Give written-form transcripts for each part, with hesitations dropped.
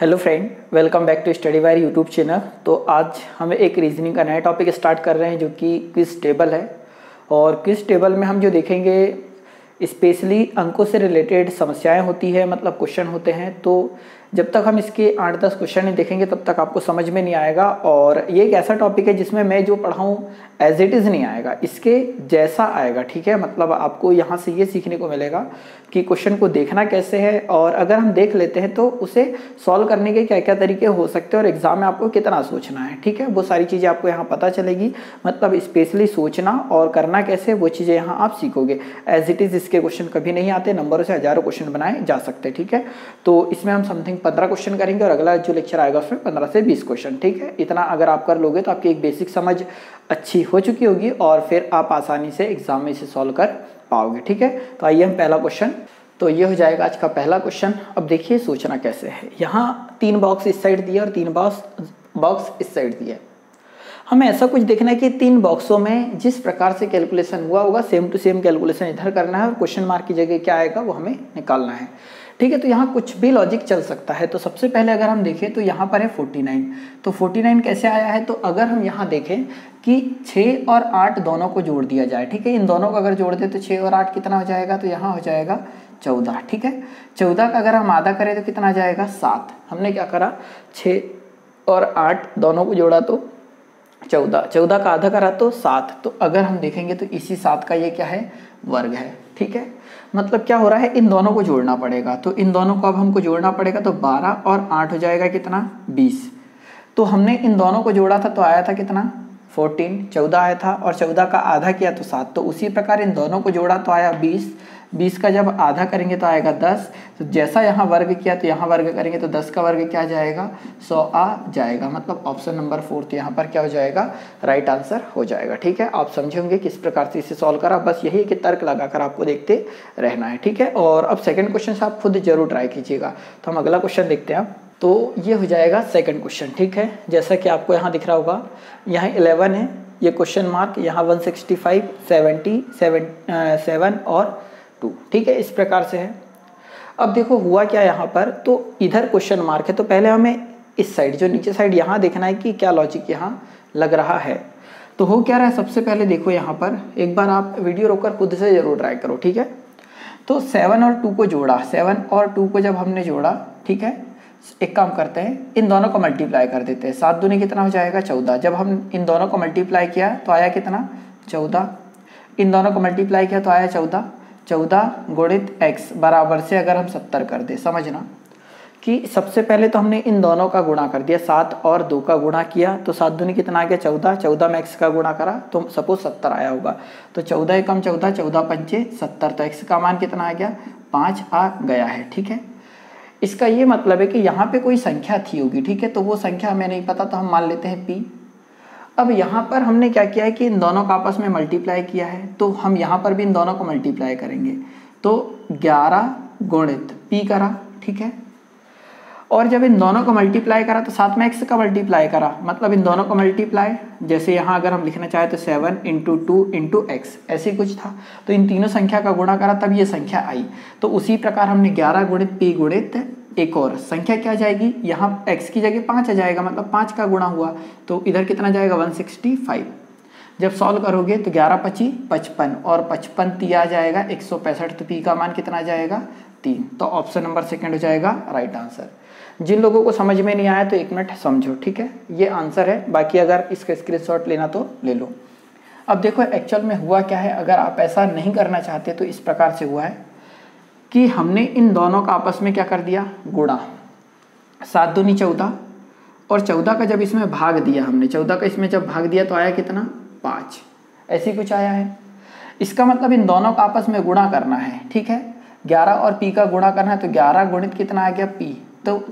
Hello friend, welcome back to study wire YouTube channel. तो आज हम एक रीजनिंग का नया टॉपिक स्टार्ट कर रहे हैं जो कि क्विज टेबल है। और क्विज टेबल में हम जो देखेंगे स्पेशली अंकों से रिलेटेड समस्याएं होती है, मतलब क्वेश्चन होते हैं। तो जब तक हम इसके 8-10 क्वेश्चन नहीं देखेंगे तब तक आपको समझ में नहीं आएगा। और ये एक ऐसा टॉपिक है जिसमें मैं जो पढ़ाऊँ एज इट इज़ नहीं आएगा, इसके जैसा आएगा। ठीक है, मतलब आपको यहाँ से ये सीखने को मिलेगा कि क्वेश्चन को देखना कैसे है, और अगर हम देख लेते हैं तो उसे सॉल्व करने के क्या क्या तरीके हो सकते हैं और एग्जाम में आपको कितना सोचना है। ठीक है, वो सारी चीज़ें आपको यहाँ पता चलेगी। मतलब स्पेशली सोचना और करना कैसे, वो चीज़ें यहाँ आप सीखोगे। एज इट इज़ इसके क्वेश्चन कभी नहीं आते, नंबरों से हजारों क्वेश्चन बनाए जा सकते हैं। ठीक है, तो इसमें हम समथिंग 15 क्वेश्चन करेंगे और अगला जो लेक्चर आएगा उसमें 15 से 20 क्वेश्चन। ठीक है, इतना अगर आप कर लोगे तो आपकी एक बेसिक समझ अच्छी हो चुकी होगी और फिर आप आसानी से एग्जाम में इसे सॉल्व कर पाओगे। ठीक है, तो आइए हम पहला क्वेश्चन, तो ये हो जाएगा आज का पहला क्वेश्चन। अब देखिए सोचना कैसे है। यहाँ 3 बॉक्स इस साइड दिए और 3 बॉक्स इस साइड दिए। हमें ऐसा कुछ देखना है कि 3 बॉक्सों में जिस प्रकार से कैलकुलेशन हुआ होगा सेम टू सेम कैलकुलेशन इधर करना है और क्वेश्चन मार्क की जगह क्या आएगा वो हमें निकालना है। ठीक है, तो यहाँ कुछ भी लॉजिक चल सकता है। तो सबसे पहले अगर हम देखें तो यहाँ पर है 49। तो 49 कैसे आया है, तो अगर हम यहाँ देखें कि 6 और 8 दोनों को जोड़ दिया जाए। ठीक है, इन दोनों को अगर जोड़ दे तो 6 और 8 कितना हो जाएगा, तो यहाँ हो जाएगा 14। ठीक है, 14 का अगर हम आधा करें तो कितना आ जाएगा 7। हमने क्या करा, 6 और 8 दोनों को जोड़ा तो 14 का आधा करा तो 7। तो अगर हम देखेंगे तो इसी 7 का ये क्या है, वर्ग है। ठीक है, मतलब क्या हो रहा है, इन दोनों को जोड़ना पड़ेगा। तो इन दोनों को अब हमको जोड़ना पड़ेगा, तो 12 और 8 हो जाएगा कितना, 20। तो हमने इन दोनों को जोड़ा था तो आया था कितना, 14। 14 आया था और 14 का आधा किया तो 7। तो उसी प्रकार इन दोनों को जोड़ा तो आया 20। 20 का जब आधा करेंगे तो आएगा 10। तो जैसा यहाँ वर्ग किया तो यहाँ वर्ग करेंगे तो 10 का वर्ग क्या जाएगा, 100 आ जाएगा। मतलब ऑप्शन नंबर 4 यहाँ पर क्या हो जाएगा, राइट आंसर हो जाएगा। ठीक है, आप समझेंगे किस प्रकार से इसे सॉल्व करा। बस यही कि तर्क लगाकर आपको देखते रहना है। ठीक है, और अब सेकंड क्वेश्चन से आप खुद जरूर ट्राई कीजिएगा। तो हम अगला क्वेश्चन देखते हैं अब। तो ये हो जाएगा सेकंड क्वेश्चन। ठीक है, जैसा कि आपको यहाँ दिख रहा होगा, यहाँ 11 है, ये क्वेश्चन मार्क, यहाँ 165, 70, 7 और 2। ठीक है, इस प्रकार से है। अब देखो हुआ क्या यहाँ पर, तो इधर क्वेश्चन मार्क है तो पहले हमें इस साइड जो नीचे साइड यहाँ देखना है कि क्या लॉजिक यहाँ लग रहा है। तो हो क्या रहा है, सबसे पहले देखो यहाँ पर एक बार आप वीडियो रोककर खुद से जरूर ट्राई करो। ठीक है, तो 7 और 2 को जोड़ा, 7 और 2 को जब हमने जोड़ा, ठीक है, एक काम करते हैं, इन दोनों को मल्टीप्लाई कर देते हैं। 7 दूनी कितना हो जाएगा, 14। जब हम इन दोनों को मल्टीप्लाई किया तो आया कितना, 14। इन दोनों को मल्टीप्लाई किया तो आया 14। 14 गुणित x बराबर से अगर हम 70 कर दे, समझना कि सबसे पहले तो हमने इन दोनों का गुणा कर दिया, 7 और 2 का गुणा किया तो 7 दूनी कितना आ गया, 14। 14 में x का गुणा करा तो सपोज 70 आया होगा। तो 14 एकम 14, 14 पंचे 70। तो x का मान कितना आ गया, 5 आ गया है। ठीक है, इसका ये मतलब है कि यहाँ पे कोई संख्या थी होगी। ठीक है, तो वो संख्या हमें नहीं पता तो हम मान लेते हैं p। अब यहाँ पर हमने क्या किया है कि इन दोनों का आपस में मल्टीप्लाई किया है, तो हम यहाँ पर भी इन दोनों को मल्टीप्लाई करेंगे। तो 11 गुणित p करा। ठीक है, और जब इन दोनों को मल्टीप्लाई करा तो साथ में x का मल्टीप्लाई करा, मतलब इन दोनों को मल्टीप्लाई, जैसे यहाँ अगर हम लिखना चाहे तो 7 × 2 × x ऐसे कुछ था। तो इन तीनों संख्या का गुणा करा तब ये संख्या आई। तो उसी प्रकार हमने 11 गुणित p गुणित एक और संख्या क्या जाएगी, यहाँ x की जगह 5 आ जाएगा, मतलब 5 का गुणा हुआ तो इधर कितना जाएगा, 165। जब सॉल्व करोगे तो 11 × 5 = 55 और 55 3 आ जाएगा 165। तो p का मान कितना आ जाएगा, 3। तो ऑप्शन नंबर सेकंड हो जाएगा राइट आंसर। जिन लोगों को समझ में नहीं आया तो 1 मिनट समझो। ठीक है, ये आंसर है, बाकी अगर इसका स्क्रीनशॉट लेना तो ले लो। अब देखो एक्चुअल में हुआ क्या है, अगर आप ऐसा नहीं करना चाहते तो इस प्रकार से हुआ है कि हमने इन दोनों का आपस में क्या कर दिया, गुणा। 7 दूनी 14 और 14 का जब इसमें भाग दिया हमने, 14 का इसमें जब भाग दिया तो आया कितना, 5। ऐसी कुछ आया है। इसका मतलब इन दोनों का आपस में गुणा करना है। ठीक है, 11 और p का गुणा करना है तो 11 गुणित कितना आ गया, p। तो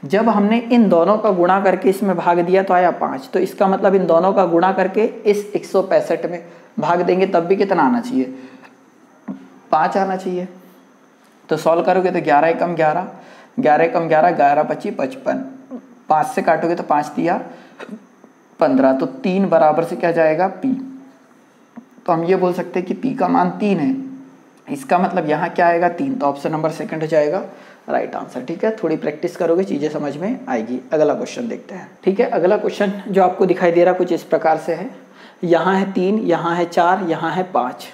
जब हमने इन दोनों का गुणा करके इसमें भाग दिया तो आया 5। तो इसका मतलब इन दोनों का गुणा करके इस 165 में भाग देंगे तब भी कितना आना चाहिए, 5 आना चाहिए। तो सॉल्व करोगे तो 11 एकम 11, 11 एकम 11, 11 × 25 = 55। 5 से काटोगे तो 5 × 3 = 15। तो 3 बराबर से क्या जाएगा, p। तो हम ये बोल सकते हैं कि p का मान 3 है। इसका मतलब यहाँ क्या आएगा, 3। तो ऑप्शन नंबर सेकंड हो जाएगा राइट आंसर। ठीक है, थोड़ी प्रैक्टिस करोगे चीज़ें समझ में आएगी। अगला क्वेश्चन देखते हैं। ठीक है, अगला क्वेश्चन जो आपको दिखाई दे रहा कुछ इस प्रकार से है। यहाँ है 3, यहाँ है 4, यहाँ है 5,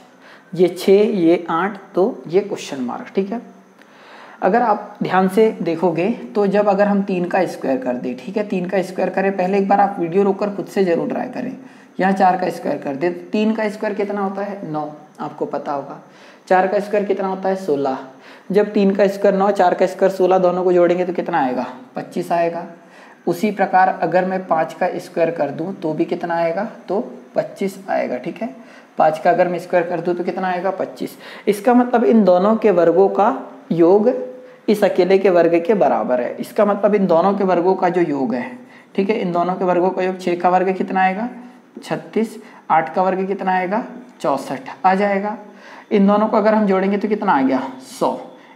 ये 6, ये 8, तो ये क्वेश्चन मार्क। ठीक है, अगर आप ध्यान से देखोगे तो जब अगर हम 3 का स्क्वायर कर दें, ठीक है, 3 का स्क्वायर करें, पहले एक बार आप वीडियो रोककर खुद से जरूर ट्राई करें। यहाँ 4 का स्क्वायर कर दे, 3 का स्क्वायर कितना होता है 9, आपको पता होगा। 4 का स्क्वायर कितना होता है 16। जब 3 का स्क्वायर 9, 4 का स्क्वायर 16 दोनों को जोड़ेंगे तो कितना आएगा 25 आएगा। उसी प्रकार अगर मैं 5 का स्क्वायर कर दूं तो भी कितना आएगा, तो 25 आएगा। ठीक है, 5 का अगर मैं स्क्वायर कर दूं तो कितना आएगा 25। इसका मतलब इन दोनों के वर्गों का योग इस अकेले के वर्ग के बराबर है। इसका मतलब इन दोनों के वर्गों का जो योग है, ठीक है, इन दोनों के वर्गों का योग 6 का वर्ग कितना आएगा 36, 8 का वर्ग कितना आएगा 64 आ जाएगा। इन दोनों को अगर हम जोड़ेंगे तो कितना आ गया 100।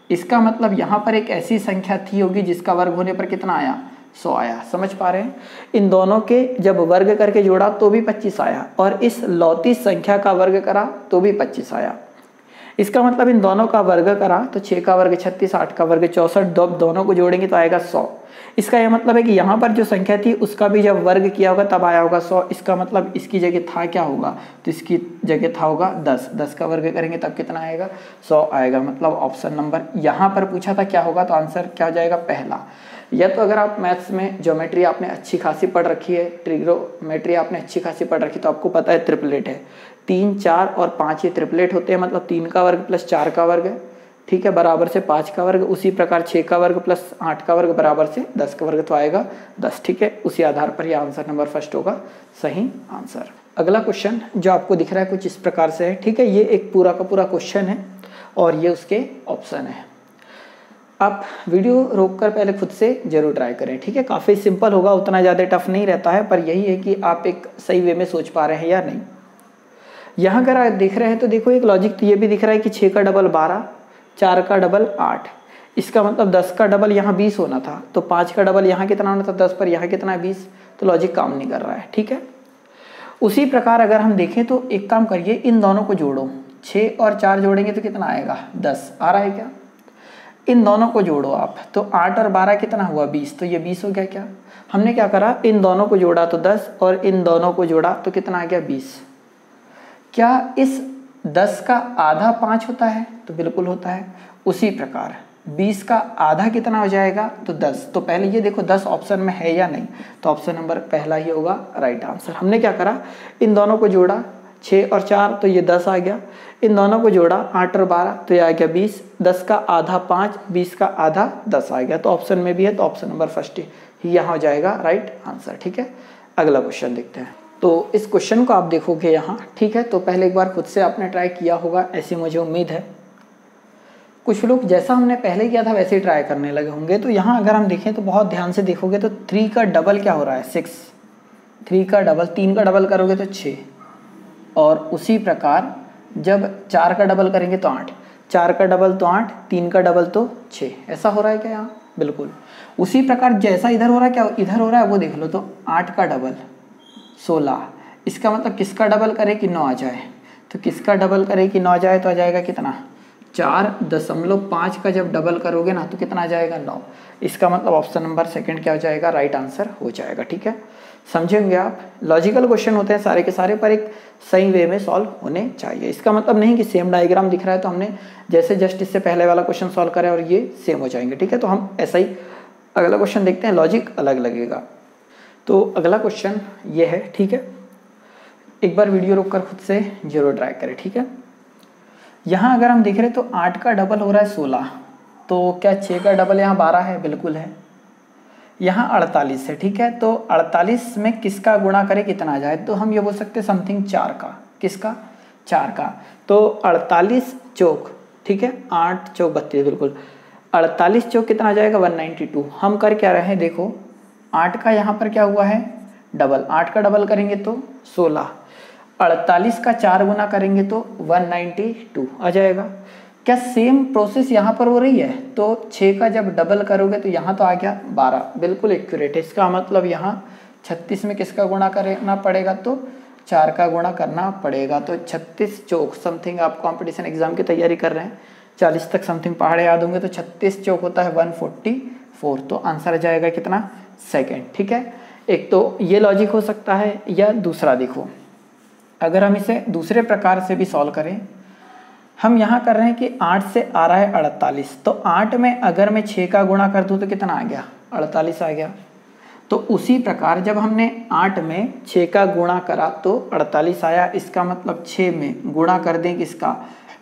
इसका मतलब यहाँ पर एक ऐसी संख्या थी होगी जिसका वर्ग होने पर कितना आया 100 आया। समझ पा रहे हैं? इन दोनों के जब वर्ग करके जोड़ा तो भी 25 आया, और इस लौती संख्या का वर्ग करा तो भी 25 आया। इसका मतलब इन दोनों का वर्ग करा तो 6 का वर्ग 36, 8 का वर्ग 64, दोनों को जोड़ेंगे तो आएगा 100। इसका यह मतलब है कि यहाँ पर जो संख्या थी उसका भी जब वर्ग किया होगा तब आया होगा 100। इसका मतलब इसकी जगह था क्या होगा, तो इसकी जगह था होगा 10। 10 का वर्ग करेंगे तब कितना आएगा 100 आएगा। मतलब ऑप्शन नंबर यहाँ पर पूछा था क्या होगा, तो आंसर क्या हो जाएगा पहला। या तो अगर आप मैथ्स में ज्योमेट्री आपने अच्छी खासी पढ़ रखी है, ट्रिग्नोमेट्री आपने अच्छी खासी पढ़ रखी, तो आपको पता है ट्रिपलेट है। 3, 4 और 5 ये ट्रिपलेट होते हैं, मतलब 3 का वर्ग प्लस 4 का वर्ग है, ठीक है, बराबर से 5 का वर्ग। उसी प्रकार 6 का वर्ग प्लस 8 का वर्ग बराबर से 10 का वर्ग, तो आएगा 10। ठीक है, उसी आधार पर ये आंसर नंबर फर्स्ट होगा सही आंसर। अगला क्वेश्चन जो आपको दिख रहा है कुछ इस प्रकार से है। ठीक है, ये एक पूरा का पूरा क्वेश्चन है और ये उसके ऑप्शन है। आप वीडियो रोककर पहले खुद से जरूर ट्राई करें। ठीक है, काफ़ी सिंपल होगा, उतना ज़्यादा टफ नहीं रहता है, पर यही है कि आप एक सही वे में सोच पा रहे हैं या नहीं। यहाँ अगर आप देख रहे हैं तो देखो एक लॉजिक तो ये भी दिख रहा है कि 6 का डबल 12, 4 का डबल 8। इसका मतलब 10 का डबल यहाँ 20 होना था, तो 5 का डबल यहाँ कितना होना था 10 पर, यहाँ कितना है 20, तो लॉजिक काम नहीं कर रहा है। ठीक है, उसी प्रकार अगर हम देखें तो एक काम करिए, इन दोनों को जोड़ो, 6 और 4 जोड़ेंगे तो कितना आएगा 10 आ रहा है क्या। इन दोनों को जोड़ो आप, तो 8 और 12 कितना हुआ 20, तो ये 20 हो गया। क्या हमने क्या करा, इन दोनों को जोड़ा तो 10 और इन दोनों को जोड़ा तो कितना आ गया 20। क्या इस 10 का आधा 5 होता है, तो बिल्कुल होता है। उसी प्रकार 20 का आधा कितना हो जाएगा, तो 10। तो पहले ये देखो 10 ऑप्शन में है या नहीं, तो ऑप्शन नंबर पहला ही होगा राइट आंसर। हमने क्या करा, इन दोनों को जोड़ा 6 और 4 तो ये 10 आ गया, इन दोनों को जोड़ा 8 और 12 तो ये आ गया 20। 10 का आधा 5, 20 का आधा 10 आ गया, तो ऑप्शन में भी है, तो ऑप्शन नंबर फर्स्ट ही यहाँ हो जाएगा राइट आंसर। ठीक है, अगला क्वेश्चन देखते हैं। तो इस क्वेश्चन को आप देखोगे यहाँ, ठीक है, तो पहले एक बार खुद से आपने ट्राई किया होगा ऐसी मुझे उम्मीद है। कुछ लोग जैसा हमने पहले किया था वैसे ही ट्राई करने लगे होंगे। तो यहाँ अगर हम देखें तो बहुत ध्यान से देखोगे तो 3 का डबल क्या हो रहा है 6, 3 का डबल 3 का डबल करोगे तो 6, और उसी प्रकार जब 4 का डबल करेंगे तो 8, 4 का डबल तो 8, 3 का डबल तो 6। ऐसा हो रहा है क्या यहाँ, बिल्कुल। उसी प्रकार जैसा इधर हो रहा है क्या इधर हो रहा है वो देख लो, तो 8 का डबल 16। इसका मतलब किसका डबल करे कि 9 आ जाए, तो किसका डबल करे कि 9 आ जाए, तो आ जाएगा कितना 4.5 का जब डबल करोगे ना तो कितना आ जाएगा 9। इसका मतलब ऑप्शन नंबर सेकंड क्या हो जाएगा, राइट आंसर हो जाएगा। ठीक है, समझे होंगे आप। लॉजिकल क्वेश्चन होते हैं सारे के सारे, पर एक सही वे में सॉल्व होने चाहिए। इसका मतलब नहीं कि सेम डायग्राम दिख रहा है तो हमने जैसे जस्ट इससे पहले वाला क्वेश्चन सॉल्व करें और ये सेम हो जाएंगे। ठीक है, तो हम ऐसा ही अगला क्वेश्चन देखते हैं, लॉजिक अलग लगेगा। तो अगला क्वेश्चन ये है, ठीक है, एक बार वीडियो रोक कर खुद से जरूर ट्राई करें। ठीक है, यहाँ अगर हम देख रहे हैं तो 8 का डबल हो रहा है 16, तो क्या 6 का डबल यहाँ 12 है, बिल्कुल है। यहाँ 48 है, ठीक है, तो 48 में किसका गुणा करें कितना आ जाए, तो हम ये बोल सकते हैं समथिंग 4 का, किसका 4 का। तो 48 चौक, ठीक है, 8 चौक 32, बिल्कुल 48 चौक कितना आ जाएगा 192। हम कर क्या रहे हैं देखो, 8 का यहाँ पर क्या हुआ है डबल, 8 का डबल करेंगे तो 16, 48 का 4 गुना करेंगे तो 192 आ जाएगा। क्या सेम प्रोसेस यहाँ पर हो रही है, तो 6 का जब डबल करोगे तो यहाँ तो आ गया 12, बिल्कुल एक्यूरेट है। इसका मतलब यहाँ 36 में किसका गुणा करना पड़ेगा, तो 4 का गुणा करना पड़ेगा। तो 36 चौक समथिंग आप कंपटीशन एग्जाम की तैयारी कर रहे हैं 40 तक समथिंग पहाड़ याद होंगे तो 36 चौक होता है 144, तो आंसर आ जाएगा कितना, सेकेंड। ठीक है, एक तो ये लॉजिक हो सकता है, या दूसरा देखो अगर हम इसे दूसरे प्रकार से भी सॉल्व करें, हम यहाँ कर रहे हैं कि 8 से आ रहा है 48, तो 8 में अगर मैं 6 का गुणा कर दूँ तो कितना आ गया, 48 आ गया। तो उसी प्रकार जब हमने 8 में 6 का गुणा करा तो 48 आया, इसका मतलब 6 में गुणा कर दें किसका,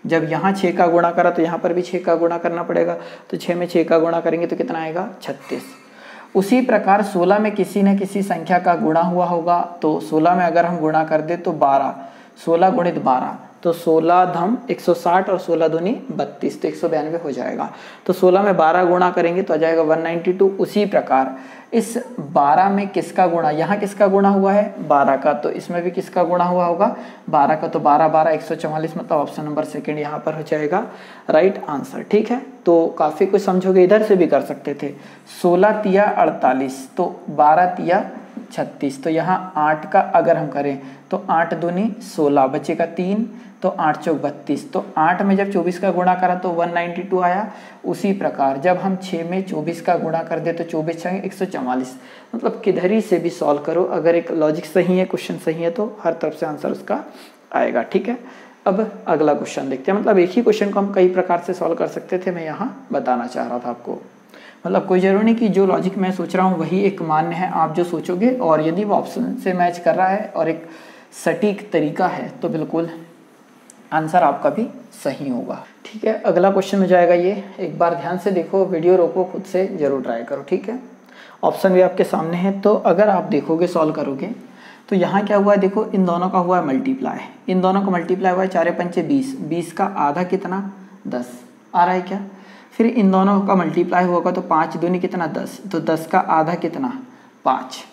जब यहाँ 6 का गुणा करा तो यहाँ पर भी 6 का गुणा करना पड़ेगा, तो 6 में 6 का गुणा करेंगे तो कितना आएगा, 36। उसी प्रकार 16 में किसी न किसी संख्या का गुणा हुआ होगा, तो 16 में अगर हम गुणा कर दे तो 12, 16 गुणित 12 तो 16 धम 160 और 16 दूनी 32, तो 192 हो जाएगा। तो 16 में 12 गुणा करेंगे तो आ जाएगा 192। उसी प्रकार इस 12 में किसका गुणा, यहाँ किसका गुणा हुआ है 12 का, तो इसमें भी किसका गुणा हुआ होगा 12 का, तो 12 12 144, मतलब ऑप्शन नंबर सेकंड यहाँ पर हो जाएगा राइट आंसर। ठीक है, तो काफ़ी कुछ समझोगे, इधर से भी कर सकते थे। 16 तिया 48 तो 12 तिया 36, तो यहाँ 8 का अगर हम करें तो 8 दूनी 16, बचेगा 3, तो 8 चौक 32, तो 8 में जब 24 का गुणा करा तो 192 आया। उसी प्रकार जब हम 6 में 24 का गुणा कर दे तो 24 छंग 144, मतलब किधर ही से भी सॉल्व करो, अगर एक लॉजिक सही है, क्वेश्चन सही है तो हर तरफ से आंसर उसका आएगा। ठीक है, अब अगला क्वेश्चन देखते हैं। मतलब एक ही क्वेश्चन को हम कई प्रकार से सॉल्व कर सकते थे, मैं यहाँ बताना चाह रहा था आपको। मतलब कोई जरूरी नहीं कि जो लॉजिक मैं सोच रहा हूँ वही एक मान्य है, आप जो सोचोगे और यदि वो ऑप्शन से मैच कर रहा है और एक सटीक तरीका है तो बिल्कुल आंसर आपका भी सही होगा। ठीक है, अगला क्वेश्चन हो जाएगा ये, एक बार ध्यान से देखो, वीडियो रोको, खुद से जरूर ट्राई करो। ठीक है, ऑप्शन भी आपके सामने है, तो अगर आप देखोगे सॉल्व करोगे तो यहाँ क्या हुआ है, देखो इन दोनों का हुआ है मल्टीप्लाई, इन दोनों का मल्टीप्लाई हुआ है, 4 पंचे 20, 20 का आधा कितना 10 आ रहा है क्या, फिर इन दोनों का मल्टीप्लाई होगा तो 5 दूनी कितना 10, तो 10 का आधा कितना 5,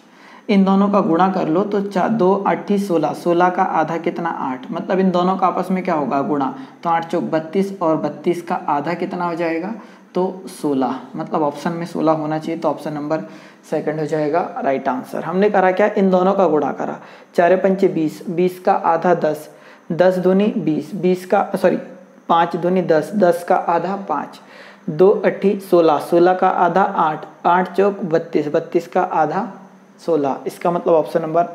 इन दोनों का गुणा कर लो तो 2 8 16, 16 का आधा कितना 8, मतलब इन दोनों का आपस में क्या होगा गुणा, तो 8 चौक 32 और 32 का आधा कितना हो जाएगा, तो 16, मतलब ऑप्शन में 16 होना चाहिए, तो ऑप्शन नंबर सेकंड हो जाएगा राइट आंसर। हमने करा क्या, इन दोनों का गुणा करा, 4 पंचे 20, 20 का आधा 10, 10 दूनी 20, 20 का 5 दूनी 10, 10 का आधा 5, 2 8 16, 16 का आधा 8, 8 चौक 32, 32 का आधा 16, इसका मतलब ऑप्शन नंबर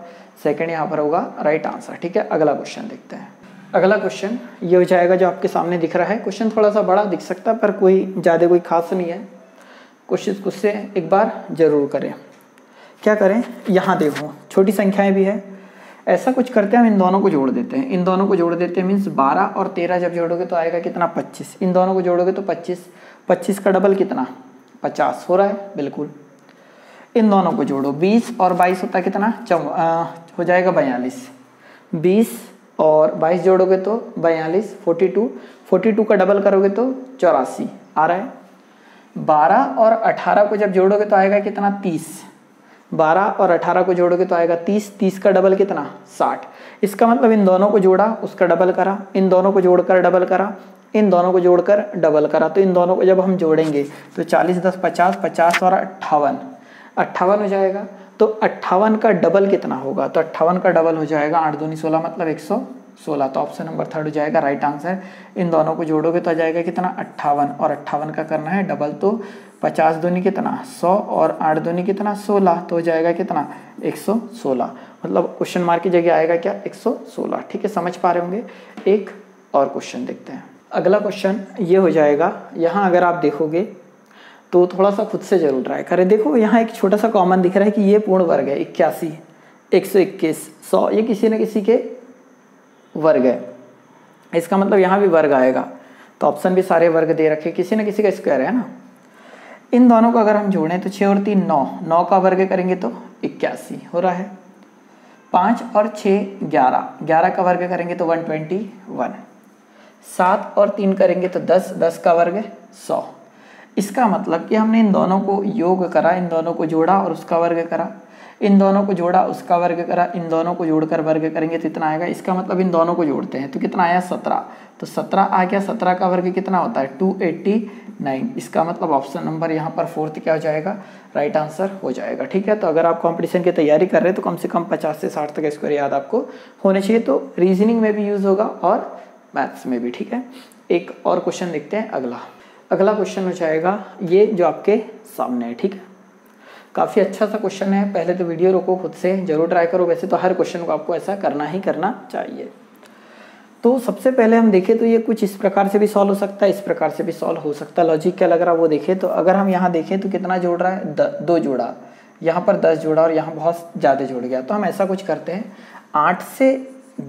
सेकंड यहाँ पर होगा राइट आंसर। ठीक है, अगला क्वेश्चन देखते हैं। अगला क्वेश्चन ये हो जाएगा जो आपके सामने दिख रहा है, क्वेश्चन थोड़ा सा बड़ा दिख सकता है पर कोई ज़्यादा कोई खास नहीं है, कोशिश खुद से एक बार जरूर करें। क्या करें, यहाँ देखो छोटी संख्याएं भी है, ऐसा कुछ करते हैं हम इन दोनों को जोड़ देते हैं, इन दोनों को जोड़ देते हैं, मीन्स 12 और 13 जब जोड़ोगे तो आएगा कितना 25, इन दोनों को जोड़ोगे तो 25, 25 का डबल कितना 50 हो रहा है, बिल्कुल। इन दोनों को जोड़ो, 20 और 22 होता है कितना हो जाएगा 42, 20 और 22 जोड़ोगे तो 42, 42, 42 का डबल करोगे तो 84 आ रहा है। 12 और 18 को जब जोड़ोगे तो आएगा कितना 30, 12 और 18 को जोड़ोगे तो आएगा 30, 30 का डबल कितना 60, इसका मतलब इन दोनों को जोड़ा उसका डबल करा, इन दोनों को जोड़कर डबल करा, इन दोनों को जोड़कर डबल करा, तो इन दोनों को जब हम जोड़ेंगे तो 40 10 50, 50 और 58 हो जाएगा, तो 58 का डबल कितना होगा, तो 58 का डबल हो जाएगा 8 दूनी 16, मतलब 116, तो ऑप्शन नंबर थर्ड हो जाएगा राइट आंसर। इन दोनों को जोड़ोगे तो आ जाएगा कितना 58 और 58 का करना है डबल, तो 50 दूनी कितना 100 और 8 दूनी कितना 16, तो हो जाएगा कितना 116, मतलब क्वेश्चन मार्क की जगह आएगा क्या 116। ठीक है, समझ पा रहे होंगे। एक और क्वेश्चन देखते हैं। अगला क्वेश्चन ये हो जाएगा, यहाँ अगर आप देखोगे तो थोड़ा सा खुद से जरूर ट्राई करें। देखो यहाँ एक छोटा सा कॉमन दिख रहा है कि ये पूर्ण वर्ग है, 81, 121, 100, ये किसी न किसी के वर्ग है, इसका मतलब यहाँ भी वर्ग आएगा, तो ऑप्शन भी सारे वर्ग दे रखे, किसी न किसी का स्क्वायर है ना। इन दोनों को अगर हम जोड़ें तो 6 और 3 9, 9 का वर्ग करेंगे तो 81 हो रहा है, 5 और 6 11, 11 का वर्ग करेंगे तो 121, 7 और 3 करेंगे तो 10, 10 का वर्ग 100, इसका मतलब कि हमने इन दोनों को योग करा, इन दोनों को जोड़ा और उसका वर्ग करा, इन दोनों को जोड़ा उसका वर्ग करा, इन दोनों को जोड़कर वर्ग करेंगे तो इतना आएगा, इसका मतलब इन दोनों को जोड़ते हैं तो कितना आया 17, तो 17 आ गया, 17 का वर्ग कितना होता है 289, इसका मतलब ऑप्शन नंबर यहाँ पर फोर्थ क्या हो जाएगा राइट आंसर हो जाएगा। ठीक है, तो अगर आप कंपटीशन की तैयारी कर रहे हैं तो कम से कम 50 से 60 तक स्क्वायर याद आपको होने चाहिए, तो रीजनिंग में भी यूज़ होगा और मैथ्स में भी। ठीक है, एक और क्वेश्चन देखते हैं। अगला क्वेश्चन हो जाएगा ये जो आपके सामने है, ठीक है। काफ़ी अच्छा सा क्वेश्चन है। पहले तो वीडियो रोको, खुद से जरूर ट्राई करो। वैसे तो हर क्वेश्चन को आपको ऐसा करना ही करना चाहिए। तो सबसे पहले हम देखें तो ये कुछ इस प्रकार से भी सॉल्व हो सकता है, इस प्रकार से भी सॉल्व हो सकता है। लॉजिक क्या लग रहा है वो देखें। तो अगर हम यहाँ देखें तो कितना जोड़ रहा है, 2 जोड़ा, यहाँ पर 10 जोड़ा और यहाँ बहुत ज़्यादा जोड़ गया। तो हम ऐसा कुछ करते हैं, 8 से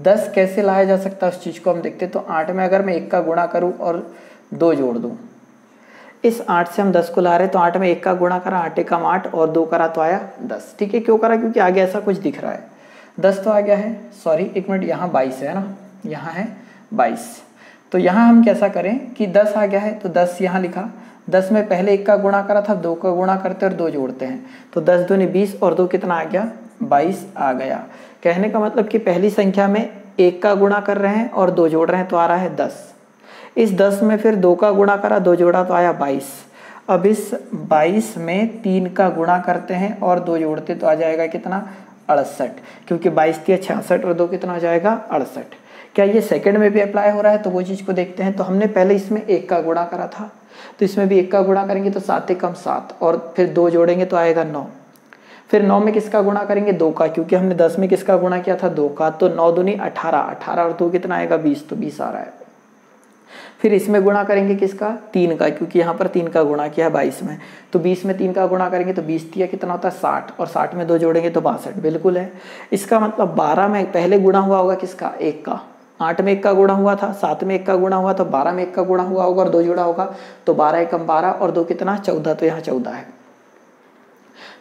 10 कैसे लाया जा सकता है उस चीज़ को हम देखते हैं। तो 8 में अगर मैं 1 का गुणा करूँ और 2 जोड़ दूँ, इस 8 से हम 10 को ला रहे हैं। तो 8 में 1 का गुणा करा, 8 एकम 8 और 2 करा तो आया 10, ठीक है। क्यों करा, क्योंकि आगे ऐसा कुछ दिख रहा है। 10 तो आ गया है, सॉरी 1 मिनट, यहाँ 22 है ना, यहाँ है 22। तो यहाँ हम कैसा करें कि 10 आ गया है तो 10 यहाँ लिखा। 10 में पहले 1 का गुणा करा था, 2 का गुणा करते और 2 जोड़ते हैं। तो 10 दूनी 20 और 2 कितना आ गया, 22 आ गया। कहने का मतलब कि पहली संख्या में 1 का गुणा कर रहे हैं और 2 जोड़ रहे हैं तो आ रहा है 10। इस 10 में फिर 2 का गुणा करा, 2 जोड़ा तो आया 22। अब इस 22 में 3 का गुणा करते हैं और 2 जोड़ते तो आ जाएगा कितना, 68। क्योंकि 22 3 66 और 2 कितना हो जाएगा, 68। क्या ये सेकंड में भी अप्लाई हो रहा है, तो वो चीज़ को देखते हैं। तो हमने पहले इसमें 1 का गुणा करा था, तो इसमें भी 1 का गुणा करेंगे तो 7 एकम 7 और फिर 2 जोड़ेंगे तो आएगा 9। फिर 9 में किसका गुणा करेंगे, 2 का, क्योंकि हमने 10 में किसका गुणा किया था, 2 का। तो 9 दूनी 18, 18 और 2 कितना आएगा, 20, तो 20 आ रहा है। फिर इसमें गुणा करेंगे किसका, 3 का, क्योंकि यहाँ पर 3 का गुणा किया है 22 में। तो 20 में 3 का गुणा करेंगे तो 20 3 कितना होता है, 60 और 60 में 2 जोड़ेंगे तो 62, बिल्कुल है। इसका मतलब 12 में पहले गुणा हुआ होगा किसका, 1 का। 8 में 1 का गुणा हुआ था, 7 में 1 का गुणा हुआ, तो 12 में 1 का गुणा हुआ होगा और 2 जोड़ा होगा। तो 12 एकम 12 और 2 कितना, 14, तो यहाँ 14 है।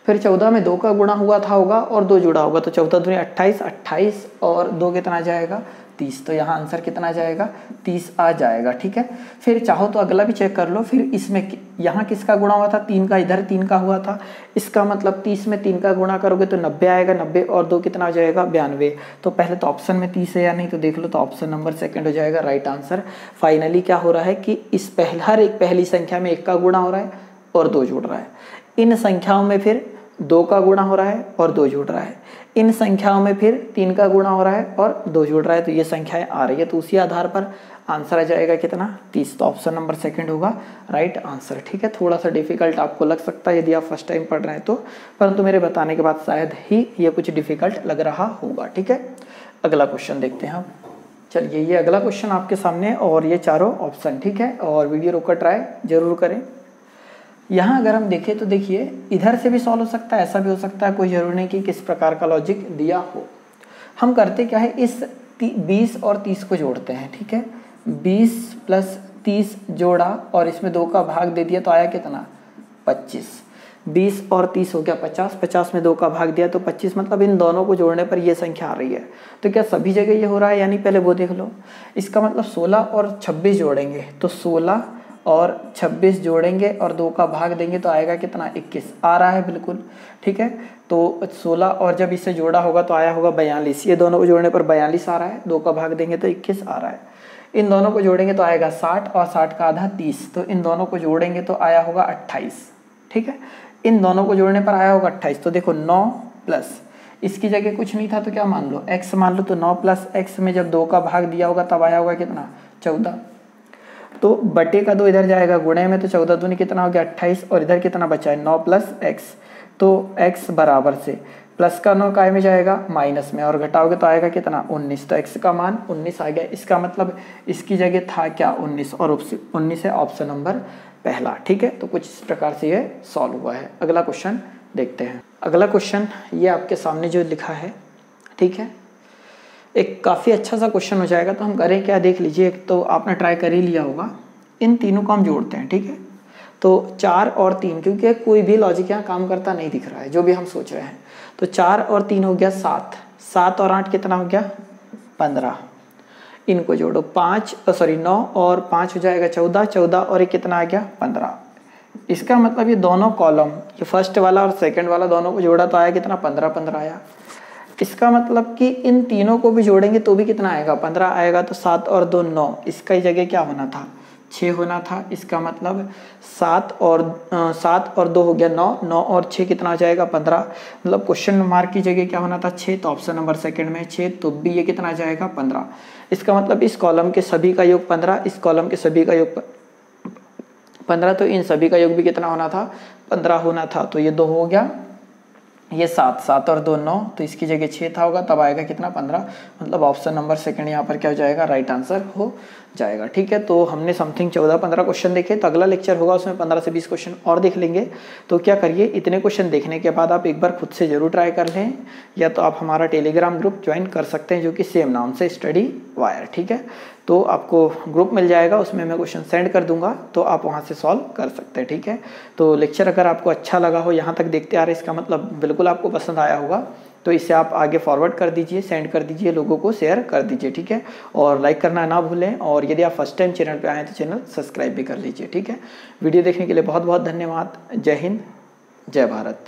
फिर 14 में 2 का गुणा हुआ था होगा और 2 जुड़ा होगा, तो 14 दूनी 28, 28 और 2 कितना जाएगा, 30। तो यहाँ आंसर कितना जाएगा, 30 आ जाएगा, ठीक है। फिर चाहो तो अगला भी चेक कर लो। फिर इसमें यहाँ किसका गुणा हुआ था, 3 का, इधर 3 का हुआ था। इसका मतलब 30 में 3 का गुणा करोगे तो 90 आएगा, 90 और 2 कितना हो जाएगा, 92। तो पहले तो ऑप्शन में 30 है या नहीं तो देख लो, तो ऑप्शन नंबर सेकंड हो जाएगा राइट आंसर। फाइनली क्या हो रहा है कि इस हर एक पहली संख्या में 1 का गुणा हो रहा है और 2 जुड़ रहा है। इन संख्याओं में फिर 2 का गुणा हो रहा है और 2 जुड़ रहा है। इन संख्याओं में फिर 3 का गुणा हो रहा है और 2 जुड़ रहा है। तो ये संख्याएं आ रही है, तो उसी आधार पर आंसर आ जाएगा कितना, 30। तो ऑप्शन नंबर सेकंड होगा राइट आंसर, ठीक है। थोड़ा सा डिफिकल्ट आपको लग सकता है यदि आप फर्स्ट टाइम पढ़ रहे हैं तो, परंतु मेरे बताने के बाद शायद ही ये कुछ डिफिकल्ट लग रहा होगा, ठीक है। अगला क्वेश्चन देखते हैं हम। चलिए ये अगला क्वेश्चन आपके सामने और ये चारों ऑप्शन, ठीक है। और वीडियो रोककर ट्राई जरूर करें। यहाँ अगर हम देखें तो देखिए इधर से भी सॉल्व हो सकता है, ऐसा भी हो सकता है, कोई जरूरी नहीं कि किस प्रकार का लॉजिक दिया हो। हम करते क्या है, इस 20 और 30 को जोड़ते हैं, ठीक है। 20 + 30 जोड़ा और इसमें 2 का भाग दे दिया तो आया कितना, 25। 20 और 30 हो गया 50, 50 में 2 का भाग दिया तो 25। मतलब इन दोनों को जोड़ने पर ये संख्या आ रही है। तो क्या सभी जगह ये हो रहा है, यानी पहले वो देख लो। इसका मतलब 16 और 26 जोड़ेंगे तो 16 और 26 जोड़ेंगे और 2 का भाग देंगे तो आएगा कितना, 21 आ रहा है, बिल्कुल ठीक है। तो 16 और जब इसे जोड़ा होगा तो आया होगा 42। ये दोनों को जोड़ने पर 42 आ रहा है, 2 का भाग देंगे तो 21 आ रहा है। इन दोनों को जोड़ेंगे तो आएगा 60 और 60 का आधा 30। तो इन दोनों को जोड़ेंगे तो आया होगा 28, ठीक है। इन दोनों को जोड़ने पर आया होगा 28। तो देखो 9 प्लस, इसकी जगह कुछ नहीं था तो क्या मान लो, x मान लो। तो 9 + x में जब 2 का भाग दिया होगा तब आया होगा कितना, 14। तो बटे का 2 इधर जाएगा गुणे में, तो 14 दूनी कितना हो गया, 28। और इधर कितना बचा है, 9 + x। तो x बराबर से प्लस का 9 काय में जाएगा, माइनस में, और घटाओगे तो आएगा कितना, 19। तो x का मान 19 आ गया। इसका मतलब इसकी जगह था क्या, 19, और 19 है ऑप्शन नंबर पहला, ठीक है। तो कुछ इस प्रकार से ये सॉल्व हुआ है। अगला क्वेश्चन देखते हैं। अगला क्वेश्चन ये आपके सामने जो लिखा है, ठीक है, एक काफ़ी अच्छा सा क्वेश्चन हो जाएगा। तो हम करें क्या, देख लीजिए। एक तो आपने ट्राई कर ही लिया होगा, इन तीनों को हम जोड़ते हैं, ठीक है। तो 4 और 3, क्योंकि कोई भी लॉजिक यहाँ काम करता नहीं दिख रहा है जो भी हम सोच रहे हैं। तो 4 और 3 हो गया 7, 7 और 8 कितना हो गया, 15। इनको जोड़ो, 9 और 5 हो जाएगा 14, 14 और एक कितना आ गया, 15। इसका मतलब ये दोनों कॉलम, ये फर्स्ट वाला और सेकंड वाला दोनों को जोड़ा तो आया कितना, 15 15 आया। इसका मतलब कि इन तीनों को भी जोड़ेंगे तो भी कितना आएगा, 15 आएगा। तो 7 और 2 9, इसका ही जगह क्या होना था, 6 होना था। इसका मतलब 7 और 2 हो गया 9, 9 और 6 कितना हो जाएगा 15। मतलब क्वेश्चन मार्क की जगह क्या होना था 6, तो ऑप्शन नंबर सेकंड में 6, तो बी ये कितना आ जाएगा 15। इसका मतलब इस कॉलम के सभी का योग 15, इस कॉलम के सभी का योग 15, तो इन सभी का योग भी कितना होना था 15 होना था। तो ये 2 हो गया, ये 7, 7 और 2 9, तो इसकी जगह 6 था होगा, तब आएगा कितना 15। मतलब ऑप्शन नंबर सेकंड यहाँ पर क्या हो जाएगा राइट आंसर हो जाएगा। ठीक है, तो हमने समथिंग 14-15 क्वेश्चन देखे, तो अगला लेक्चर होगा उसमें 15 से 20 क्वेश्चन और देख लेंगे। तो क्या करिए, इतने क्वेश्चन देखने के बाद आप एक बार खुद से जरूर ट्राई कर लें, या तो आप हमारा टेलीग्राम ग्रुप ज्वाइन कर सकते हैं जो कि सेम नाम से स्टडी वायर। ठीक है, तो आपको ग्रुप मिल जाएगा, उसमें मैं क्वेश्चन सेंड कर दूंगा, तो आप वहां से सॉल्व कर सकते हैं। ठीक है, तो लेक्चर अगर आपको अच्छा लगा हो, यहाँ तक देखते आ रहे, इसका मतलब बिल्कुल आपको पसंद आया होगा, तो इसे आप आगे फॉरवर्ड कर दीजिए, सेंड कर दीजिए, लोगों को शेयर कर दीजिए। ठीक है, और लाइक करना ना भूलें, और यदि आप फर्स्ट टाइम चैनल पे आए तो चैनल सब्सक्राइब भी कर लीजिए। ठीक है, वीडियो देखने के लिए बहुत बहुत धन्यवाद। जय हिंद, जय भारत।